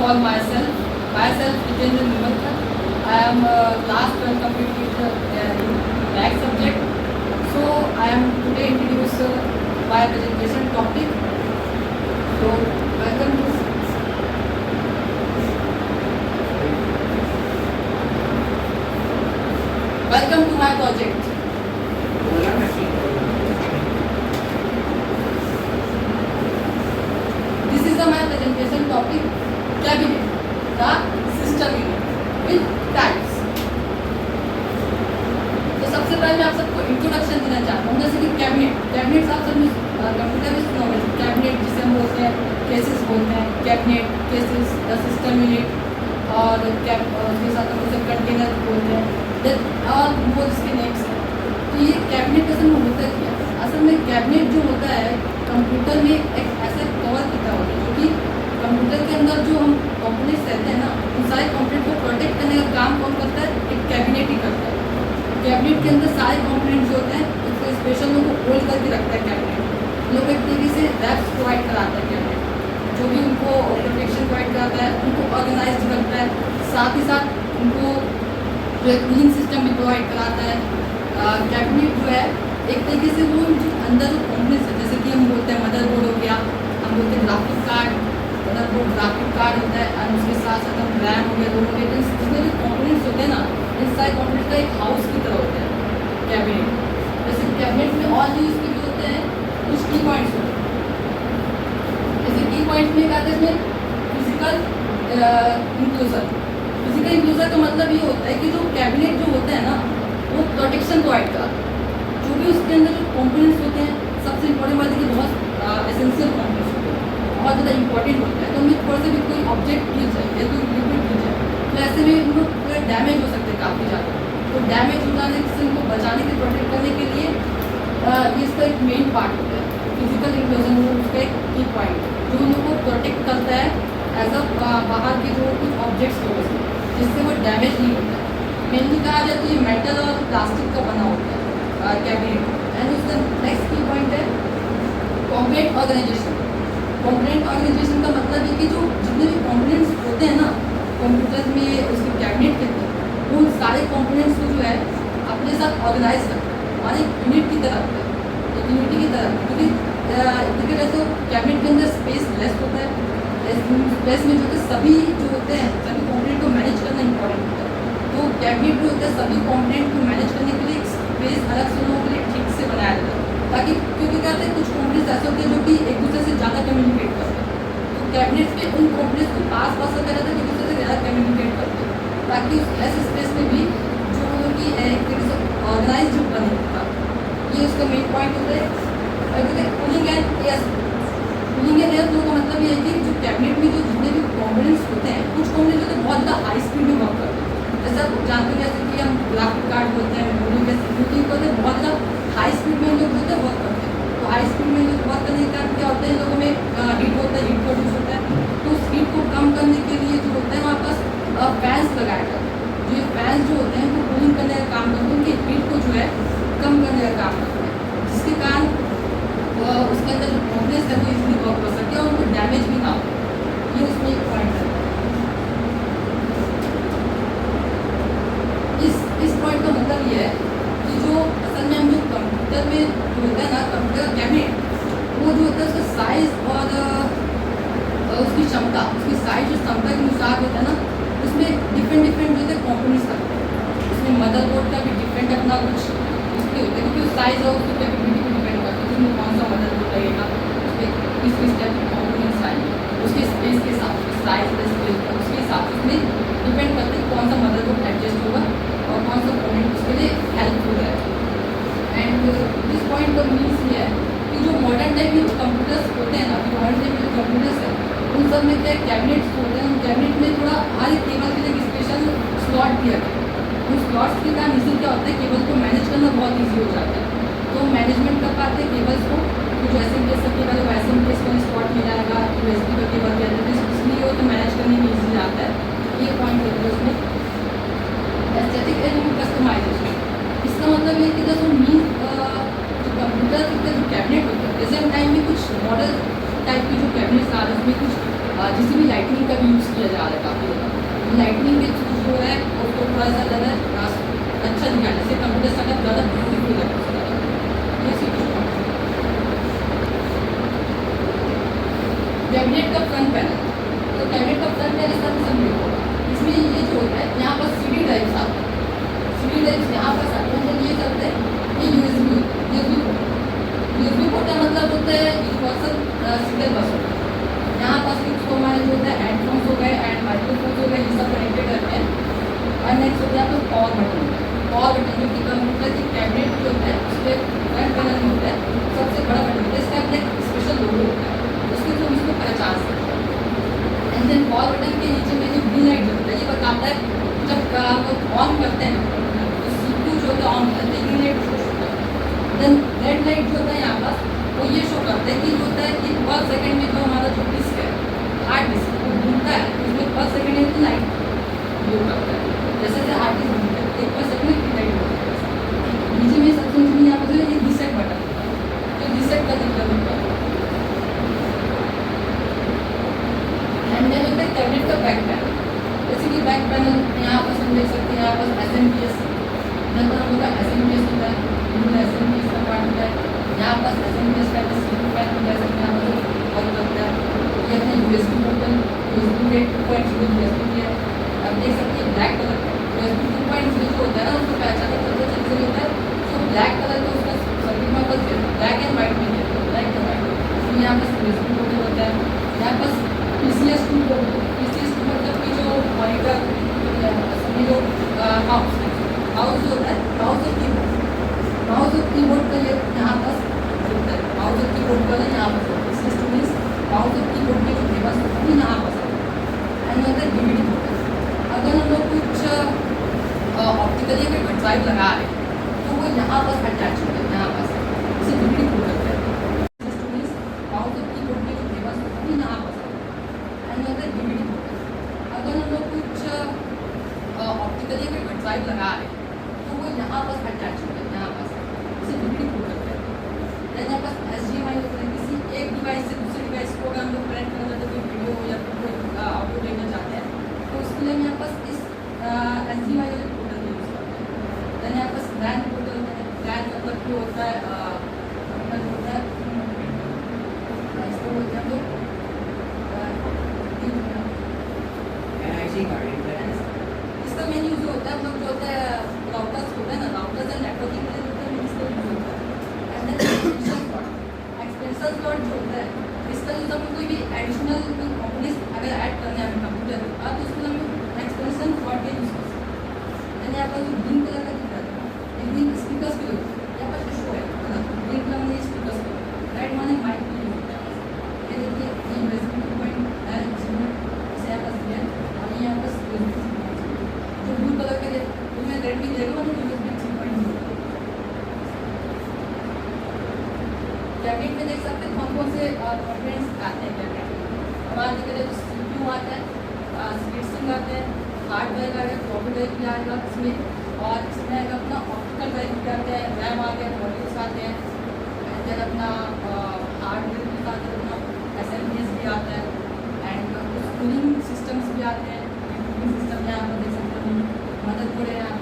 call myself Jitendra Nimalkar. I am class 12 complete in Math subject. So I am today introduce my presentation topic. So welcome to my project. This is my presentation topic, cabinet, the system unit with types. तो सबसे पहले मैं आप सबको introduction देना चाहता हूँ, जैसे कि कैबिनेट आप सब कंप्यूटर में सुना होगा, कैबिनेट जिसे हम बोलते हैं, केसेस बोलते हैं, cabinet cases, the system unit, और उसके साथ हम उसे कंटेनर बोलते हैं, और वो जिसके नेम्स हैं। तो ये कैबिनेट असल में होता क्या है? असल में कैबिनेट जो होता है कंप्यूटर में एक ऐसा कवर किया होता है जो कि कंप्यूटर के अंदर जो हम कंपोनेंट्स रहते हैं ना, उन सारे कंपोनेंट को प्रोटेक्ट करने का काम कौन करता है? एक कैबिनेट ही करता है। कैबिनेट के अंदर सारे कंपोनेंट्स जो होते हैं उसको स्पेशल लोगों को होल्ड करके रखता है कैबिनेट। लोग एक तरीके से रैप्स प्रोवाइड कराता है कैबिनेट, जो भी उनको प्रोटेक्शन प्रोवाइड कराता है, उनको ऑर्गेनाइज करता है, साथ ही साथ उनको जो एक कूलिंग सिस्टम भी प्रोवाइड कराता है। कैबिनेट जो है एक तरीके से वो जो अंदर जो कंपोनेंट्स है, जैसे कि हम बोलते हैं मदरबोर्ड हो गया, हम बोलते हैं graphic card, motherboard graphic card होता है, और उसके साथ साथ हम रैम हो गया, रोम हो गया, जितने भी कंपोनेंट्स होते हैं ना, इन सारे कंपोनेंट्स का एक हाउस की तरह होता है कैबिनेट। जैसे कैबिनेट में और भी उसके भी होते हैं कुछ की पॉइंट्स होते हैं। जैसे की पॉइंट्स में क्या है, इसमें फिजिकल इंक्लूजन। फिजिकल इंक्लूजन का मतलब ये होता है कि जो कैबिनेट जो होता है ना, वो प्रोटेक्शन प्रोवाइड करता है। जो भी उसके अंदर जो कंपोनेंट्स होते हैं, सबसे इम्पोर्टेंट बात है कि बहुत एसेंशियल कंपोनेंट्स होते हैं, बहुत ज़्यादा इंपॉर्टेंट होता है। तो उनमें थोड़ा सा भी कोई ऑब्जेक्ट गिर जाए या कोई लिक्विड गिर जाए तो ऐसे में उनको पूरा डैमेज हो सकते हैं काफ़ी ज़्यादा। तो डैमेज हो जाने से उनको बचाने के, प्रोटेक्ट करने के लिए ये इसका एक मेन पार्ट होता है। फिजिकल इंक्लूजन वो उसका एक की पॉइंट जो उन लोगों को प्रोटेक्ट करता है एज अ बाहर के जो कुछ ऑब्जेक्ट्स हो उसमें, जिससे वो डैमेज नहीं होता है। मेनली कहा जाए तो ये मेटल और प्लास्टिक का बना होता है कैबिनेट। एंड उसका नेक्स्ट की पॉइंट है कॉम्पोनेंट ऑर्गेनाइजेशन। कॉम्पोनेंट ऑर्गेनाइजेशन का मतलब है कि जो जितने भी कॉम्पोनेंट्स होते हैं ना कंप्यूटर में, उसके कैबिनेट के अंदर, उन सारे कंपोनेंट्स को जो है अपने साथ ऑर्गेनाइज करता है, हमारे यूनिट की तरह होता है, एक यूनिटी की तरह। क्योंकि देखिए वैसे कैबिनेट के अंदर स्पेस लेस होता है, स्पेस में जो कि सभी जो होते हैं, सभी कंपोनेंट को मैनेज करना इंपॉर्टेंट होता है। तो कैबिनेट जो होता है सभी कंपोनेंट को मैनेज करने के लिए एक स्पेस अलग से लोगों के लिए ठीक से बनाया जाता है, ताकि क्योंकि क्या होता है कुछ कंपोनेंट्स ऐसे होते हैं जो कि एक दूसरे से ज़्यादा कम्युनिकेट करते हैं। तो कैबिनेट में उन कंपोनेंट्स को पास रखा जाता है, एक दूसरे से ज़्यादा कम्युनिकेट करते हैं, ताकि उस लेस स्पेस में भी जो उनकी एक तरीके से ऑर्गेनाइज जो बने होता है। ये उसका मेन पॉइंट होता है। और कहते हैं cooling and air. Cooling and air का मतलब ये है कि जो कैबिनेट में जो जितने भी कंपोनेंट्स होते हैं, कुछ कंपोनेंट्स होते हैं बहुत ज़्यादा हाई स्पीड में वर्क करते हैं। जैसे आप जानते हैं जैसे कि हम ग्राफिक कार्ड बोलते हैं, मेमोरी करते हैं, बहुत ज़्यादा हाई स्पीड में लोग होते हैं वर्क करते हैं। तो हाई स्पीड में लोग वर्क करने के कारण क्या होता है, लोगों में हीट होता है, हीट प्रोड्यूस होता है। तो उस हीट को कम करने के लिए जो होता है वहाँ पास फैंस लगाया जाता है। जो ये फैंस जो होते हैं वो कूलिंग करने का काम करते हैं, उनकी हीट को जो है कम करने का काम करते हैं, जिसके कारण उसके अंदर जो कंपोनेंट्स है वो इजीली वर्क कर सके और उनको डैमेज भी ना हो। ये उसमें एक पॉइंट है। इस पॉइंट का मतलब ये है कि जो असल में हम जो कंप्यूटर में जो होता है ना, कंप्यूटर का कैबिनेट, वो जो होता है उसका साइज और उसकी क्षमता, उसकी साइज और क्षमता के अनुसार होता है ना, उसमें डिफरेंट जो होते हैं कंपोनेंट्स लगते हैं। उसमें मदरबोर्ड का भी डिफरेंट अपना कुछ उसके होते हैं, क्योंकि साइज और उसकी कैपेबिलिटी को डिपेंड करता है, उसमें कौन सा मदरबोर्ड लगेगा, उसमें किस टाइप के कंपोनेंट्स आएंगे, उसके स्पेस के हिसाब से, साइज उसके हिसाब से उसमें डिपेंड करते हैं कौन सा मदरबोर्ड एडजस्ट होगा और कौन सा कंपोनेंट उसके लिए हेल्पफुल है। एंड दिस पॉइंट का मीन्स ये है कि जो मॉडर्न टाइप में कंप्यूटर्स होते हैं ना, मॉडर्न टाइप में जो कंप्यूटर्स हैं उन सब में क्या कैबिनेट्स होते हैं। उन कैबिनेट में थोड़ा हर एक केबल के लिए स्पेशल स्लॉट दिया गया है। उन स्लॉट्स के कारण इससे क्या होता है, केबल को मैनेज करना बहुत ईजी हो जाता है। तो मैनेजमेंट कर पाते हैं केबल्स को, तो जैसे केस सब केबल है वैसे केस में स्लॉट मिल जाएगा, यूएसबी का केबल दिया जाता है, इसलिए वो तो मैनेज करने में ईजी आता है। ये पॉइंट होता है उसमें। एस्थेटिक एंड कस्टमाइजेशन, इसका मतलब ये कि जैसे मीन जो कंप्यूटर के जो कैबिनेट होता है प्रेजेंट टाइम में कुछ मॉडल टाइप की जो कैबिनेट्स आ रहे हैं उसमें कुछ जिससे भी लाइटनिंग का भी यूज़ किया जा रहा है काफ़ी ज़्यादा। लाइटनिंग के थ्रू जो है उसको थोड़ा सा ज़्यादा अच्छा दिखाना, जैसे कंप्यूटर सेटअप ज़्यादा ब्यूटीफुल है उसका। ये सीखो कैबिनेट का फ्रंट पैनल। तो कैबिनेट का फ्रंट पैनल सब समझो, इसमें ये जो होता है यहाँ पर सीडी ड्राइव्स आते हैं, सीडी ड्राइव्स यहाँ पर आते हैं, ये चलते हैं, ये यूएसबी पोर्ट का मतलब होता है यूनिवर्सल सीरियल बस होता है। यहाँ पर सिर्फ हमारे जो होता है हेडफोन्स हो गए एंड माइक्रोफोन्स हो गए, ये सब कनेक्टेड रहते हैं। और नेक्स्ट होता है आपका पावर बटन। पावर बटन जो कि कंप्यूटर की कैबिनेट जो होता है उसके फ्रंट पैनल में होता है, सबसे बड़ा बटन होता है, इसका अपना एक स्पेशल लोगो होता है, उसके थ्रू इसको पहचान सकते हैं। एंड देन पावर बटन के नीचे में जो ग्रीन लाइट होता है, ये बताता है जब आप ऑन करते हैं तो CPU जो होता है ऑन करते हैं, ग्रीन लाइट शो होता है। देन रेड लाइट जो होता है यहाँ पर वो ये शो करता है कि जो होता है कि पर सेकंड में जो हमारा जो डिस्क है, हार्ड डिस्क वो घूमता है, उसमें पर सेकंड में लाइट ग्लो करता है, जैसे जैसे हार्ड डिस्क घूमता है एक पर सेकंड में लाइट ग्लो करता है। नीचे में सबसे नीचे यहाँ पर जो है ये रीसेट बटन, तो रीसेट का दिक्कत होता है। एंड देन होता है कैबिनेट का बैक पैनल। जैसे कि बैक पैनल यहाँ पर हम देख सकते हैं, यहाँ पर SMPS नंबर हम लोग का SMPS होता है, SMPS का पार्ट होता है। यहाँ पर SMPS का CPU पैनल जैसे कि यहाँ पर वर्क करता है। ये अपने USB पोर्ट USB 2.0 USB है, अब देख सकते हैं ब्लैक कलर का USB 2.0 जो होता है ना उसको पहचान करते चलते होता है, जो ब्लैक कलर का उसका सर्किट में बस ब्लैक एंड व्हाइट में है, ब्लैक एंड व्हाइट। तो यहाँ पर USB पोर्ट होता है, यहाँ पर PCS2 पोर्ट, PCS2 मतलब कि जो मॉनिटर समझो माउस जो होता है, माउस और कीबोर्ड का ये यहाँ पर होता है, माउस और कीबोर्ड का यहाँ पर PCS2 मीन्स माउस और कीबोर्ड के जो फेमस होता है यहाँ पर एंड होता है DVD पोर्ट। अगर हम लोग कुछ ऑप्टिकली कोई ड्राइव लगा रहे हैं तो वो यहाँ पर अटैच होता है, यहाँ पर उसे DVD पोर्ट करते हैं। PCS2 मीन्स माउस और कीबोर्ड के जो फेमस होता है यहाँ पर एंड होता है DVD पोर्ट। अगर हम लोग कुछ ऑप्टिकली कोई ड्राइव लगा रहे हैं तो वो यहाँ पर अटैच होता है, यहाँ पर उसे DVD पोर्ट करते हैं। देन यहाँ पर HDMI होता है, किसी एक डिवाइस से दूसरे डिवाइस को अगर हम लोग कनेक्ट करना चाहते हैं, कोई वीडियो या फिर कोई ऑडियो देखना चाहते हैं तो उसके लिए हम यहाँ पर इस HDMI वाले पोर्टल का यूज़ करते हैं। देन यहाँ पर LAN पोर्टल होता है, LAN मतलब कि होता है इसको बोलते हैं हम लोग इसका मेन यूज होता है हम लोग जो होता है राउटर्स होता है ना, राउटर्स एंड नेटवर्किंग के लिए होता है, इसका यूज होता है। एंड देन एक्सटेंशन स्लॉट जो होता है इसका यूज हम कोई भी एडिशनल कंपोनेंट्स अगर ऐड करने हैं कंप्यूटर में तो उसके लिए हम एक्सटेंशन स्लॉट का यूज कर सकते हैं। देन यहाँ पर जो ग्रीन कलर का दिख रहा है ये ग्रीन स्पीकर्स के लिए यहाँ पर शो है, ग्रीन कलर में स्पीकर्स के राइट माने माइक के लिए होता है। ये देखिए ये USB 2.0 इसे यहाँ पर दिया और ये यहाँ पर जो ब्लू कलर के उसमें रेड भी देगा मतलब USB 3.0। कैबिनेट में देख सकते हैं कौन से कंपोनेंट्स आते हैं कैबिनेट। हमारे देखिए तो CPU आता है, स्पीड आते हैं, हार्डवेयर आएगा, सॉफ्टवेयर भी आएगा इसमें, और इसमें आएगा अपना ऑप्टिकल ड्राइव भी आते हैं, रैम आ गया, मॉड्यूल्स आते हैं, देन अपना हार्डवेयर भी आता है, अपना SMPS भी आता है एंड कुछ कूलिंग सिस्टम्स भी आते हैं। कूलिंग सिस्टम यहाँ पर देख सकते हैं, मदरबोर्ड है यहाँ